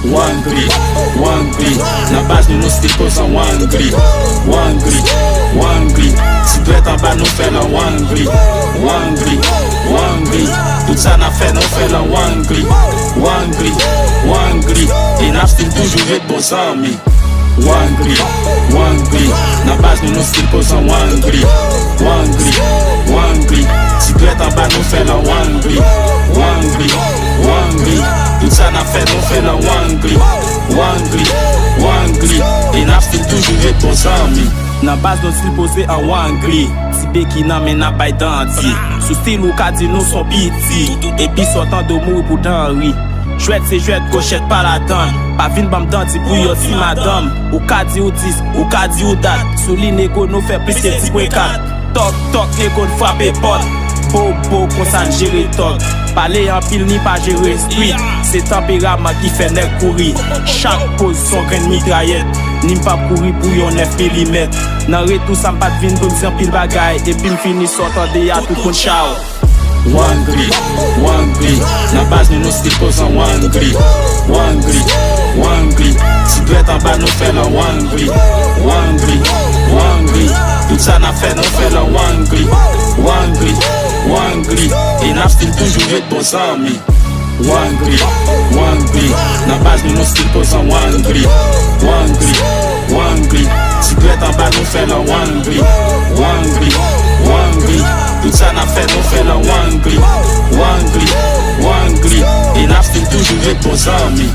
Wangri, Wangri, na base nou stil posan Wangri, Wangri, Wangri, si dwet an ba nou fè lan Wangri, Wangri, Wangri, tout sa na fè nou fè lan Wangri, Wangri, Wangri, e nap stil toujou vet bon zami. Wangri, Wangri, na base nou stil posan Wangri, Wangri, Wangri, si dwet an ba nou fè lan Wangri, Wangri, Wangri, tout sa na fè nou fè lan Wangri, Wangri, Wangri, e nap stil toujou vet bon zami. Nan base nou stil pose an Wangri, si beki nan men nan bay danti, sou stil ou ka di nou son biti, epi sotan do mou pou danri. Chouette c'est chouette, cochette pas la donne. Pas vin bam danti pour yo si madame. Ou ka di ou 10, ou ka di ou date. Sous li nego nou fait plus que 10.4. Toc toc, nego nou frappe pot. Bobo kon sa gere toc. Parler en pile ni pas gérer street. C'est tempérament qui fait nèg courir. Chaque position graine mitraillette. Ni pas courir pour yon 9 mm. Nan retou sa m'pat vin pou m'zan pile bagay. Et puis m'fini sortant de ya tout kon chao. Wangri, Wangri, na base nou stil posan Wangri, Wangri, Wangri, si dwet an ba nou fè lan Wangri, Wangri, Wangri, tout sa na fè nou fè lan Wangri, Wangri, Wangri, e nap stil toujou vet bon zami. Wangri, Wangri, na base nou stil posan Wangri, Wangri, Wangri, si dwet an ba nou fè lan Wangri, Wangri, Wangri, tout sa na fè nou fè lan Wangri, Wangri, Wangri, e nap stil toujou vet bon zami.